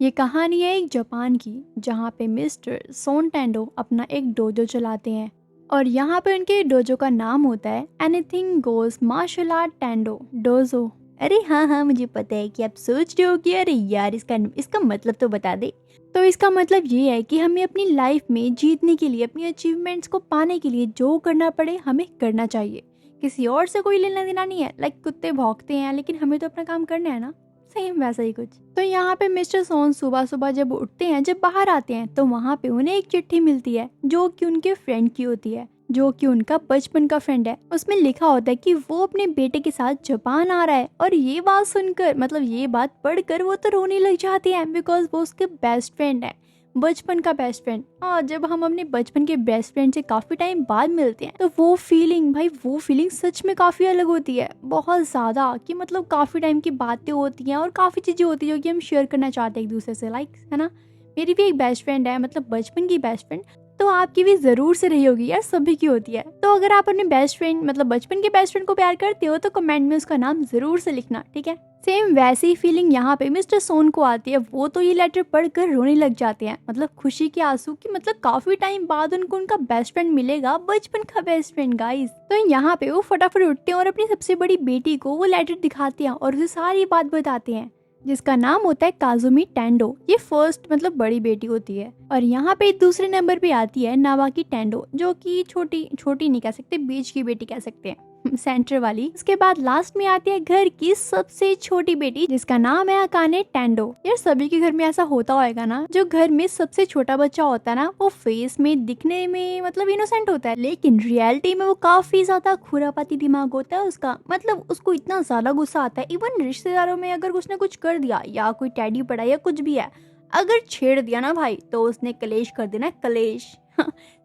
ये कहानी है एक जापान की, जहाँ पे मिस्टर सोन टेंडो अपना एक डोजो चलाते हैं। और यहाँ पे उनके डोजो का नाम होता है एनीथिंग गोस मार्शल आर्ट टेंडो डोजो। अरे हाँ हाँ, मुझे पता है कि आप सोच रहे हो कि अरे यार इसका मतलब तो बता दे। तो इसका मतलब ये है कि हमें अपनी लाइफ में जीतने के लिए, अपनी अचीवमेंट्स को पाने के लिए जो करना पड़े हमें करना चाहिए। किसी और से कोई लेना देना नहीं है। लाइक कुत्ते भौंकते हैं लेकिन हमें तो अपना काम करना है ना। सेम वैसा ही कुछ। तो यहाँ पे मिस्टर सोन सुबह सुबह जब उठते हैं, जब बाहर आते हैं, तो वहाँ पे उन्हें एक चिट्ठी मिलती है जो कि उनके फ्रेंड की होती है, जो कि उनका बचपन का फ्रेंड है। उसमें लिखा होता है कि वो अपने बेटे के साथ जापान आ रहा है। और ये बात सुनकर, मतलब ये बात पढ़कर वो तो रोने लग जाती है, बिकॉज वो उसके बेस्ट फ्रेंड है, बचपन का बेस्ट फ्रेंड। और जब हम अपने बचपन के बेस्ट फ्रेंड से काफी टाइम बाद मिलते हैं, तो वो फीलिंग, भाई वो फीलिंग सच में काफी अलग होती है, बहुत ज्यादा। कि मतलब काफी टाइम की बातें होती हैं और काफी चीजें होती है जो कि हम शेयर करना चाहते हैं एक दूसरे से। लाइक है ना, मेरी भी एक बेस्ट फ्रेंड है, मतलब बचपन की बेस्ट फ्रेंड। तो आपकी भी जरूर से रही होगी यार, सभी की होती है। तो अगर आप अपने बेस्ट फ्रेंड, मतलब बचपन के बेस्ट फ्रेंड को प्यार करते हो, तो कमेंट में उसका नाम जरूर से लिखना, ठीक है। सेम वैसी ही फीलिंग यहाँ पे मिस्टर सोन को आती है। वो तो ये लेटर पढ़कर रोने लग जाते हैं, मतलब खुशी के आंसू की। मतलब काफी टाइम बाद उनको उनका बेस्ट फ्रेंड मिलेगा, बचपन का बेस्ट फ्रेंड गाइस। तो यहाँ पे वो फटाफट उठते हैं और अपनी सबसे बड़ी बेटी को वो लेटर दिखाते हैं और उसे सारी बात बताते हैं, जिसका नाम होता है काजुमी टेंडो। ये फर्स्ट, मतलब बड़ी बेटी होती है। और यहाँ पे दूसरे नंबर पे आती है नावाकी टेंडो, जो कि छोटी छोटी नहीं कह सकते, बीच की बेटी कह सकते हैं, सेंटर वाली। उसके बाद लास्ट में आती है घर की सबसे छोटी बेटी, जिसका नाम है अकाने टेंडो। यार सभी के घर में ऐसा होता होगा ना, जो घर में सबसे छोटा बच्चा होता है ना, वो फेस में, दिखने में मतलब इनोसेंट होता है, लेकिन रियलिटी में वो काफी ज्यादा खुरापाती दिमाग होता है उसका। मतलब उसको इतना ज्यादा गुस्सा आता है, इवन रिश्तेदारों में अगर उसने कुछ कर दिया, या कोई टैडी पड़ा या कुछ भी है, अगर छेड़ दिया ना भाई, तो उसने कलेश कर देना, कलेश।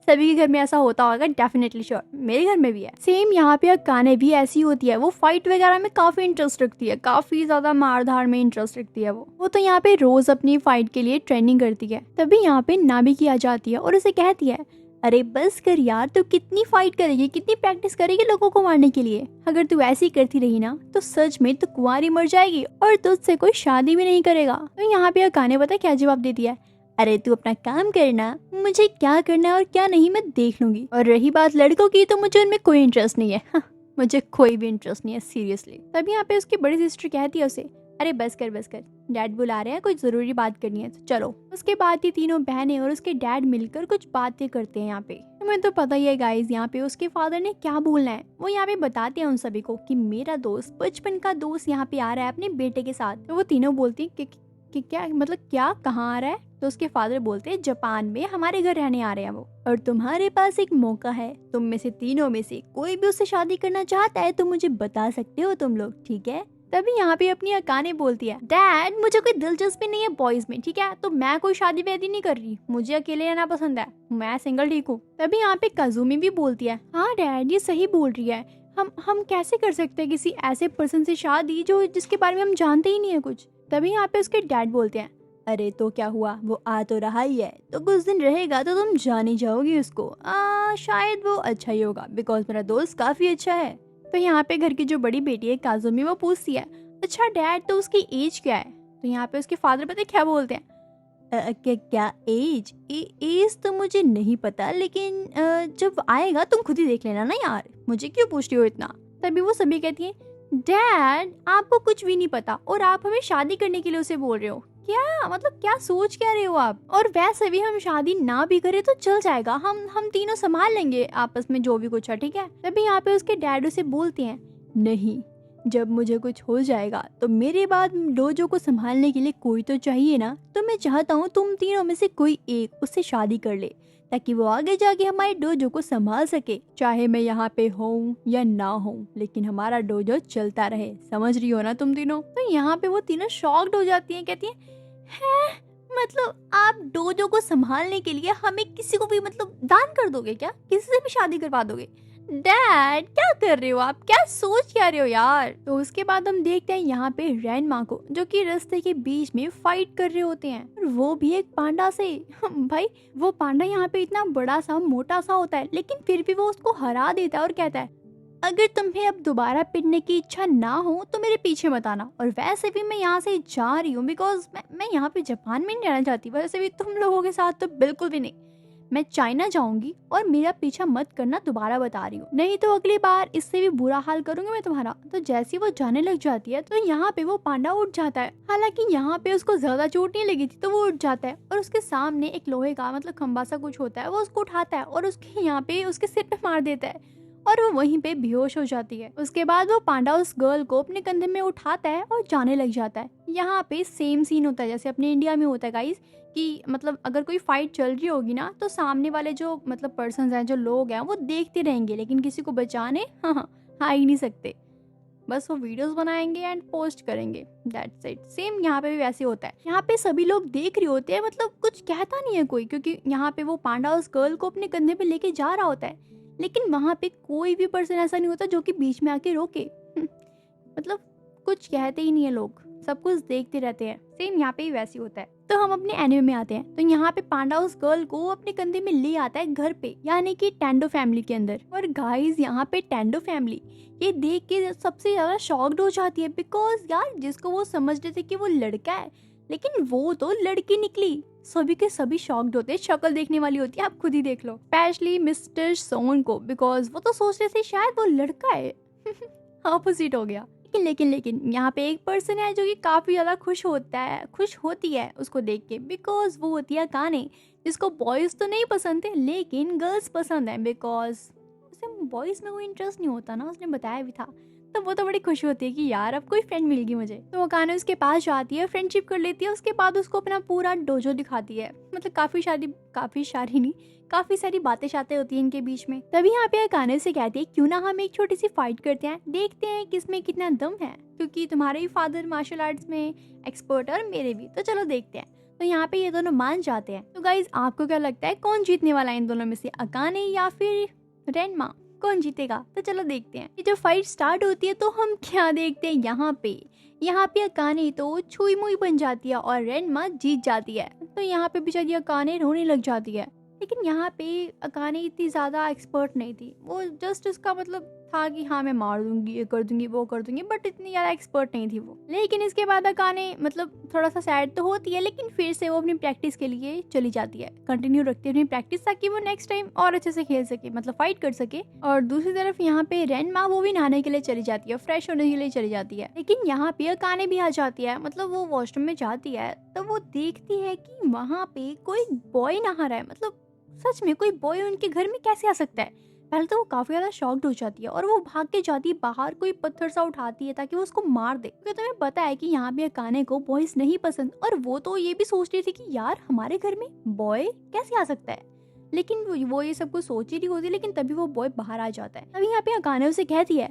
सभी के घर में ऐसा होता होगा, डेफिनेटली श्योर, मेरे घर में भी है। सेम यहाँ पे काने भी ऐसी होती है। वो फाइट वगैरह में काफी इंटरेस्ट रखती है, काफी ज्यादा मारधाड़ में इंटरेस्ट रखती है। वो तो यहाँ पे रोज अपनी फाइट के लिए ट्रेनिंग करती है। तभी यहाँ पे नाबी की आ जाती है और उसे कहती है, अरे बस कर यार, तू कितनी फाइट करेगी, कितनी प्रैक्टिस करेगी लोगों को मारने के लिए। अगर तू ऐसी करती रही ना, तो सच में तू कुंवारी मर जाएगी और तुझसे कोई शादी भी नहीं करेगा। तो यहाँ पे काने पता क्या जवाब देती है, अरे तू अपना काम करना, मुझे क्या करना है और क्या नहीं मैं देख लूंगी। और रही बात लड़कों की, तो मुझे उनमें कोई इंटरेस्ट नहीं है। हाँ, मुझे कोई भी इंटरेस्ट नहीं है, सीरियसली। तभी यहाँ पे उसकी बड़ी सिस्टर कहती है उसे, अरे बस कर बस कर, डैड बुला रहे हैं, कुछ जरूरी बात करनी है तो चलो। उसके बाद ये तीनों बहनें और उसके डैड मिलकर कुछ बातें करते हैं। यहाँ पे तुम्हें तो पता ही है गाइस, यहाँ पे उसके फादर ने क्या बोलना है। वो यहाँ पे बताते हैं उन सभी को कि मेरा दोस्त, बचपन का दोस्त यहाँ पे आ रहा है अपने बेटे के साथ। तो वो तीनों बोलती हैं कि क्या मतलब, क्या, कहाँ आ रहा है। तो उसके फादर बोलते हैं, जापान में हमारे घर रहने आ रहे हैं वो, और तुम्हारे पास एक मौका है, तुम में से तीनों में से कोई भी उससे शादी करना चाहता है तो मुझे बता सकते हो तुम लोग, ठीक है। तभी यहाँ पे अपनी अकाने बोलती है, डैड मुझे कोई दिलचस्पी नहीं है बॉयज में, ठीक है, तो मैं कोई शादी वादी नहीं कर रही, मुझे अकेले रहना पसंद है, मैं सिंगल ठीक हूँ। तभी यहाँ पे काजुमी भी बोलती है, हाँ डैड ये सही बोल रही है, हम कैसे कर सकते हैं किसी ऐसे पर्सन से शादी जो जिसके बारे में हम जानते ही नहीं है कुछ। तभी यहाँ पे उसके डैड बोलते हैं, अरे तो क्या हुआ, वो आ तो रहा ही है, तो कुछ दिन रहेगा तो तुम जान ही जाओगी उसको। शायद वो अच्छा ही होगा, बिकॉज मेरा दोस्त काफी अच्छा है। तो यहाँ पे घर की जो बड़ी बेटी है काजुमी, वो पूछती है, अच्छा डैड तो उसकी एज क्या है। तो यहाँ पे उसके फादर पता है क्या बोलते हैं, क्या एज, एज तो मुझे नहीं पता, लेकिन जब आएगा तुम खुद ही देख लेना ना यार, मुझे क्यों पूछ रही हो इतना। तभी वो सभी कहती है, डैड आपको कुछ भी नहीं पता और आप हमें शादी करने के लिए उसे बोल रहे हो, क्या मतलब, क्या सोच क्या रहे हो आप। और वैसे भी हम शादी ना भी करें तो चल जाएगा, हम तीनों संभाल लेंगे आपस में जो भी कुछ है, ठीक है। तभी यहाँ पे उसके डैड उसे बोलते हैं, नहीं, जब मुझे कुछ हो जाएगा तो मेरे बाद डोजो को संभालने के लिए कोई तो चाहिए ना, तो मैं चाहता हूँ तुम तीनों में से कोई एक उससे शादी कर ले, ताकि वो आगे जाके हमारे डोजो को संभाल सके, चाहे मैं यहाँ पे हूँ या ना हूँ, लेकिन हमारा डोजो चलता रहे, समझ रही हो ना तुम तीनों। तो यहाँ पे वो तीनों शॉक्ड हो जाती हैं, कहती हैं, मतलब आप डोजो को संभालने के लिए हमें किसी को भी मतलब दान कर दोगे क्या, किसी से भी शादी करवा दोगे। डैड क्या कर रहे हो आप, क्या सोच क्या रहे हो यार। तो उसके बाद हम देखते हैं यहाँ पे रैन माँ को, जो कि रास्ते के बीच में फाइट कर रहे होते हैं, और वो भी एक पांडा से। भाई वो पांडा यहाँ पे इतना बड़ा सा मोटा सा होता है, लेकिन फिर भी वो उसको हरा देता है और कहता है, अगर तुम्हें अब दोबारा पिटने की इच्छा ना हो तो मेरे पीछे मत आना, और वैसे भी मैं यहाँ से जा रही हूँ बिकॉज मैं यहाँ पे जापान में नहीं रहना चाहती, वैसे भी तुम लोगों के साथ तो बिल्कुल भी नहीं। मैं चाइना जाऊंगी और मेरा पीछा मत करना, दोबारा बता रही हूँ, नहीं तो अगली बार इससे भी बुरा हाल करूंगी मैं तुम्हारा। तो जैसे वो जाने लग जाती है तो यहाँ पे वो पांडा उठ जाता है। हालांकि यहाँ पे उसको ज्यादा चोट नहीं लगी थी तो वो उठ जाता है और उसके सामने एक लोहे का मतलब खंबा सा कुछ होता है, वो उसको उठाता है और उसके यहाँ पे उसके सिर पे मार देता है और वो वहीं पे बेहोश हो जाती है। उसके बाद वो पांडा उस गर्ल को अपने कंधे में उठाता है और जाने लग जाता है। यहाँ पे सेम सीन होता है जैसे अपने इंडिया में होता है गाइस, कि मतलब अगर कोई फाइट चल रही होगी ना तो सामने वाले जो मतलब पर्सन हैं, जो लोग हैं, वो देखते रहेंगे लेकिन किसी को बचाने आ ही नहीं सकते। बस वो वीडियोस बनाएंगे एंड पोस्ट करेंगे, दैट्स इट। सेम यहाँ पे भी वैसे होता है। यहाँ पे सभी लोग देख रहे होते हैं, मतलब कुछ कहता नहीं है कोई, क्योंकि यहाँ पे वो पांडा उस गर्ल को अपने कंधे पे लेके जा रहा होता है, लेकिन वहाँ पे कोई भी पर्सन ऐसा नहीं होता जो कि बीच में आके रोके। मतलब कुछ कहते ही नहीं है लोग, सब कुछ देखते रहते हैं। सेम यहाँ पे ही वैसे होता है। तो हम अपने एनिमे में आते हैं। तो यहाँ पे पांडा उस गर्ल को अपने कंधे में ले आता है घर पे, यानी कि टेंडो फैमिली के अंदर। और गाइस यहाँ पे टेंडो फैमिली ये देख के सबसे ज्यादा शॉक्ड हो जाती है, बिकॉज यार जिसको वो समझ रहे थे कि वो लड़का है लेकिन वो तो लड़की निकली। सभी के सभी शॉक्ड होते हैं, शक्ल देखने वाली होती है, आप खुद ही देख लो। स्पेशली मिस्टर सोन को, बिकॉज वो तो सोच रहे थे शायद वो लड़का है। ऑपोजिट हो गया। लेकिन यहाँ पे एक पर्सन है जो कि काफी ज्यादा खुश होती है उसको देख के, बिकॉज वो होती है काने, जिसको बॉयज तो नहीं पसंद थे लेकिन गर्ल्स पसंद है, बिकॉज उसे बॉयज में कोई इंटरेस्ट नहीं होता ना, उसने बताया भी था। तो वो तो बड़ी खुश होती है कि यार अब कोई फ्रेंड मिल गई मुझे। तो वो काने उसके पास जाती है, फ्रेंडशिप कर लेती है। उसके बाद उसको अपना पूरा डोजो दिखाती है, मतलब काफी सारी बातें शातें होती हैं इनके बीच में। तभी यहाँ पे काने से कहती है क्यों ना हम एक छोटी सी फाइट करते हैं, देखते हैं किसमें कितना दम है, क्योंकि तुम्हारे भी फादर मार्शल आर्ट्स में एक्सपर्ट है और मेरे भी, तो चलो देखते हैं। तो यहाँ पे ये दोनों मान जाते हैं। तो गाइज आपको क्या लगता है कौन जीतने वाला है इन दोनों में से, अकाने या फिर रेनमा, कौन जीतेगा? तो चलो देखते हैं। ये जब फाइट स्टार्ट होती है तो हम क्या देखते हैं, यहाँ पे अकाने तो छुई मुई बन जाती है और रेनमा जीत जाती है। तो यहाँ पे बेचारी अकाने रोने लग जाती है, लेकिन यहाँ पे अकाने इतनी ज्यादा एक्सपर्ट नहीं थी, वो जस्ट उसका मतलब था कि हाँ मैं मार दूंगी, ये कर दूंगी, वो कर दूंगी, बट इतनी ज्यादा एक्सपर्ट नहीं थी वो। लेकिन इसके बाद अकाने मतलब थोड़ा सा सैड तो होती है, लेकिन फिर से वो अपनी प्रैक्टिस के लिए चली जाती है, कंटिन्यू रखती है अपनी प्रैक्टिस, ताकि वो नेक्स्ट टाइम और अच्छे से खेल सके, मतलब फाइट कर सके। और दूसरी तरफ यहाँ पे रेनमा वो भी नहाने के लिए चली जाती है, फ्रेश होने के लिए चली जाती है। लेकिन यहाँ पे अकाने भी आ जाती है, मतलब वो वॉशरूम में जाती है तो वो देखती है कि वहाँ पे कोई बॉय नहा रहा है। मतलब सच में कोई बॉय उनके घर में कैसे आ सकता है? पहले तो वो काफी ज्यादा शॉक्ड हो जाती है और वो भाग के जाती है बाहर, कोई पत्थर सा उठाती है ताकि वो उसको मार दे, क्योंकि तुम्हें पता है कि यहाँ पे अकाने को बॉयज नहीं पसंद। और वो तो ये भी सोच रही थी कि यार हमारे घर में बॉय कैसे आ सकता है, लेकिन वो ये सब कुछ सोच ही रही होती, लेकिन तभी वो बॉय बाहर आ जाता है। तभी यहाँ पे अकाने उसे कहती है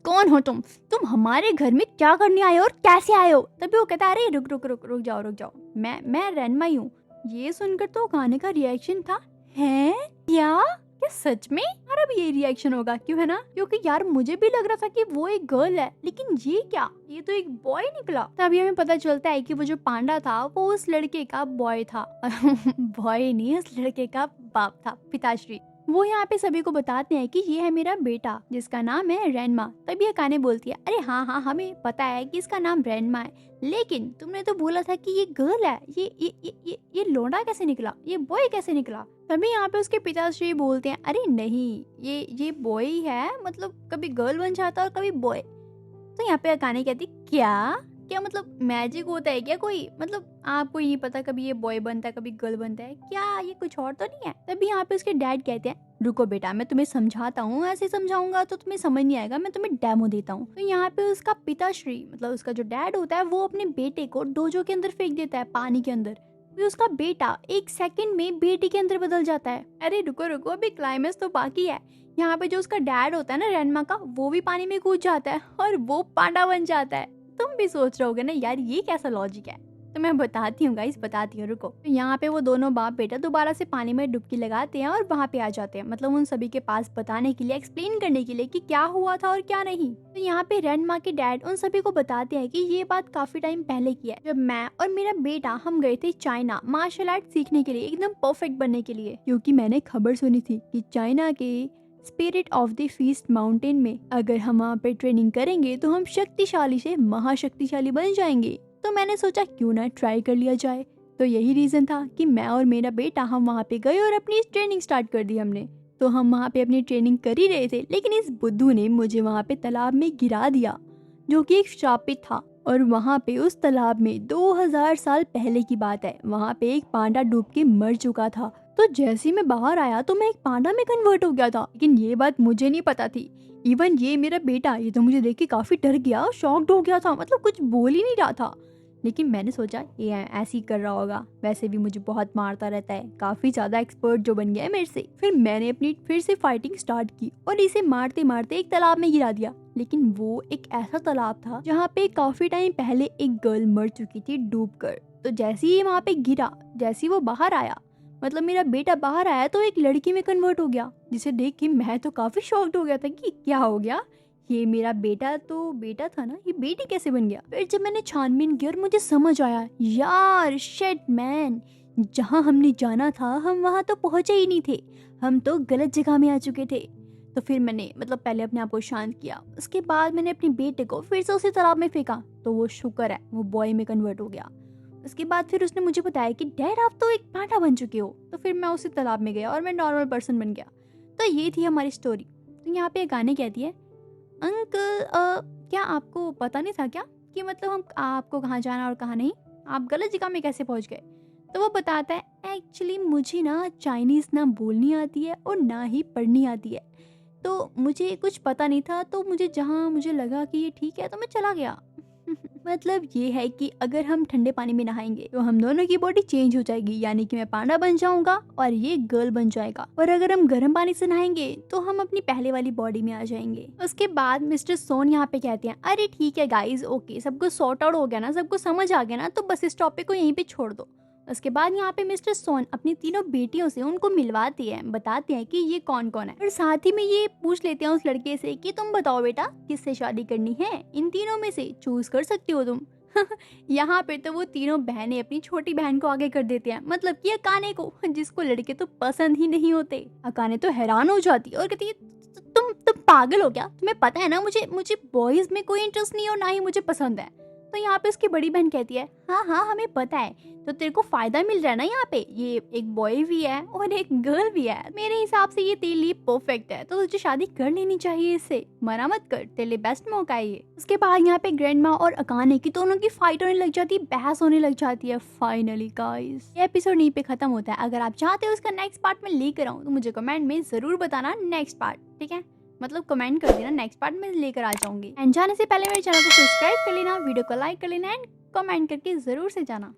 कौन हो तुम हमारे घर में क्या करने आए हो और कैसे आए हो? तभी वो कहता है अरे रुक जाओ, मैं रेनमा ही हूँ। ये सुनकर तो अकाने का रिएक्शन था, है क्या सच में? यार अब ये रिएक्शन होगा क्यों, है ना? क्योंकि यार मुझे भी लग रहा था कि वो एक गर्ल है, लेकिन ये क्या, ये तो एक बॉय निकला। तभी हमें पता चलता है कि वो जो पांडा था वो उस लड़के का बॉय था। बॉय नहीं, उस लड़के का बाप था, पिताश्री। वो यहाँ पे सभी को बताते हैं कि ये है मेरा बेटा जिसका नाम है रेनमा। तभी अकाने बोलती है अरे हाँ हमें पता है कि इसका नाम रेनमा है, लेकिन तुमने तो बोला था कि ये गर्ल है, ये लोंडा कैसे निकला, ये बॉय कैसे निकला? तभी यहाँ पे उसके पिताश्री बोलते हैं अरे नहीं, ये बॉय ही है, मतलब कभी गर्ल बन जाता और कभी बॉय। तो यहाँ पे अकाने कहती क्या मतलब मैजिक होता है क्या कोई, मतलब आपको ही नहीं पता कभी ये बॉय बनता है कभी गर्ल बनता है क्या, ये कुछ और तो नहीं है? तभी यहाँ पे उसके डैड कहते हैं रुको बेटा मैं तुम्हें समझाता हूँ, ऐसे समझाऊंगा तो तुम्हें समझ नहीं आएगा, मैं तुम्हें डेमो देता हूँ। तो यहाँ पे उसका पिताश्री मतलब उसका जो डैड होता है वो अपने बेटे को डोजो के अंदर फेंक देता है, पानी के अंदर। फिर उसका बेटा 1 सेकंड में बेटी के अंदर बदल जाता है। अरे रुको अभी क्लाइमेक्स तो बाकी है। यहाँ पे जो उसका डैड होता है ना रेनमा का, वो भी पानी में कूद जाता है और वो पांडा बन जाता है। तुम भी सोच रहे होगे ना यार ये कैसा लॉजिक है, तो मैं बताती हूँ गाइस, बताती हूँ रुको। तो यहाँ पे वो दोनों बाप बेटा दोबारा से पानी में डुबकी लगाते हैं और वहाँ पे आ जाते हैं, मतलब उन सभी के पास बताने के लिए, एक्सप्लेन करने के लिए कि क्या हुआ था और क्या नहीं। तो यहाँ पे रेनमा के डैड उन सभी को बताते हैं कि ये बात काफी टाइम पहले की है, जब मैं और मेरा बेटा हम गए थे चाइना मार्शल आर्ट सीखने के लिए, एकदम परफेक्ट बनने के लिए, क्योंकि मैंने खबर सुनी थी कि चाइना के spirit of the feast mountain में। अगर हम वहाँ पे ट्रेनिंग करेंगे तो हम शक्तिशाली से महाशक्तिशाली बन जाएंगे। तो मैंने सोचा क्यों ना ट्राई कर लिया जाए। तो यही रीज़न था कि मैं और मेरा बेटा हम वहाँ पे गए और अपनी ट्रेनिंग स्टार्ट कर दी हमने। तो हम वहाँ पे अपनी ट्रेनिंग कर ही रहे थे, लेकिन इस बुद्धू ने मुझे वहाँ पे तालाब में गिरा दिया, जो कि एक श्रापित था। और वहाँ पे उस तालाब में 2000 साल पहले की बात है, वहाँ पे एक पांडा डूब के मर चुका था। तो जैसे ही मैं बाहर आया तो मैं एक पांडा में कन्वर्ट हो गया था, लेकिन ये बात मुझे नहीं पता थी। इवन ये मेरा बेटा, ये तो मुझे देख के काफी डर गया, शॉक्ड हो गया था, मतलब कुछ बोल ही नहीं रहा था। लेकिन मैंने सोचा ये ऐसे ही कर रहा होगा, वैसे भी मुझे बहुत मारता रहता है, काफी ज्यादा एक्सपर्ट जो बन गया है मेरे से। फिर मैंने अपनी फिर से फाइटिंग स्टार्ट की और इसे मारते मारते एक तालाब में गिरा दिया। लेकिन वो एक ऐसा तालाब था जहाँ पे काफी टाइम पहले एक गर्ल मर चुकी थी डूबकर। तो जैसे ही वहाँ पे गिरा, जैसे ही वो बाहर आया, मतलब मेरा बेटा बाहर आया, तो एक लड़की में कन्वर्ट हो गया, जिसे देख के मैं तो काफी शॉक्ड हो गया था कि क्या हो गया, ये मेरा बेटा तो बेटा था ना, ये बेटी कैसे बन गया। फिर जब मैंने छानबीन की और मुझे समझ आया, यार शिट मैन, जहाँ हमने जाना था हम वहाँ तो पहुँचे ही नहीं थे, हम तो गलत जगह में आ चुके थे। तो फिर मैंने पहले अपने आप को शांत किया, उसके बाद मैंने अपने बेटे को फिर से उसी तालाब में फेंका, तो वो शुक्र है वो बॉय में कन्वर्ट हो गया। उसके बाद फिर उसने मुझे बताया कि डैड आप तो एक पांडा बन चुके हो। तो फिर मैं उसी तालाब में गया और मैं नॉर्मल पर्सन बन गया। तो ये थी हमारी स्टोरी। तो यहाँ पे गाने कहती है, अंकल क्या आपको पता नहीं था क्या कि मतलब हम आपको कहाँ जाना और कहाँ नहीं, आप गलत जगह में कैसे पहुँच गए। तो वो बताता है एक्चुअली मुझे ना चाइनीज़ ना बोलनी आती है और ना ही पढ़नी आती है, तो मुझे कुछ पता नहीं था, तो मुझे जहाँ मुझे लगा कि ये ठीक है तो मैं चला गया। मतलब ये है कि अगर हम ठंडे पानी में नहाएंगे तो हम दोनों की बॉडी चेंज हो जाएगी, यानी कि मैं पांडा बन जाऊंगा और ये गर्ल बन जाएगा। और अगर हम गर्म पानी से नहाएंगे तो हम अपनी पहले वाली बॉडी में आ जाएंगे। उसके बाद मिस्टर सोन यहाँ पे कहते हैं, अरे ठीक है गाइज, ओके सब कुछ सॉर्ट आउट हो गया ना, सबको समझ आ गया ना, तो बस इस टॉपिक को यहीं पे छोड़ दो। उसके बाद यहाँ पे मिस्टर सोन अपनी तीनों बेटियों से उनको मिलवाती है, बताते हैं कि ये कौन कौन है, और साथ ही में ये पूछ लेते हैं उस लड़के से कि तुम बताओ बेटा किससे शादी करनी है, इन तीनों में से चूज कर सकती हो तुम। यहाँ पे तो वो तीनों बहनें अपनी छोटी बहन को आगे कर देते हैं, मतलब कि अकाने को, जिसको लड़के तो पसंद ही नहीं होते। अकाने तो हैरान हो जाती है और कहती है तुम पागल हो क्या, तुम्हें पता है ना मुझे बॉयज में कोई इंटरेस्ट नहीं और ना ही मुझे पसंद है। तो यहाँ पे उसकी बड़ी बहन कहती है, हाँ हाँ हमें पता है, तो तेरे को फायदा मिल रहा है ना, यहाँ पे ये एक बॉय भी है और एक गर्ल भी है, मेरे हिसाब से ये तेरे लिए परफेक्ट है, तो तुझे शादी कर लेनी चाहिए इससे, मना मत कर, तेरे लिए बेस्ट मौका है ये। उसके बाद यहाँ पे ग्रैंड माँ और अकाने की दोनों की फाइट होने लग जाती है, बहस होने लग जाती है। फाइनली गाइस ये एपिसोड यहीं पे खत्म होता है। अगर आप चाहते हो उसका नेक्स्ट पार्ट में लेकर आऊँ तो मुझे कमेंट में जरूर बताना नेक्स्ट पार्ट, ठीक है, मतलब कमेंट कर देना, नेक्स्ट पार्ट में लेकर आ जाऊंगी। एंड जाने से पहले मेरे चैनल को सब्सक्राइब कर लेना, वीडियो को लाइक कर लेना एंड कमेंट करके जरूर से जाना।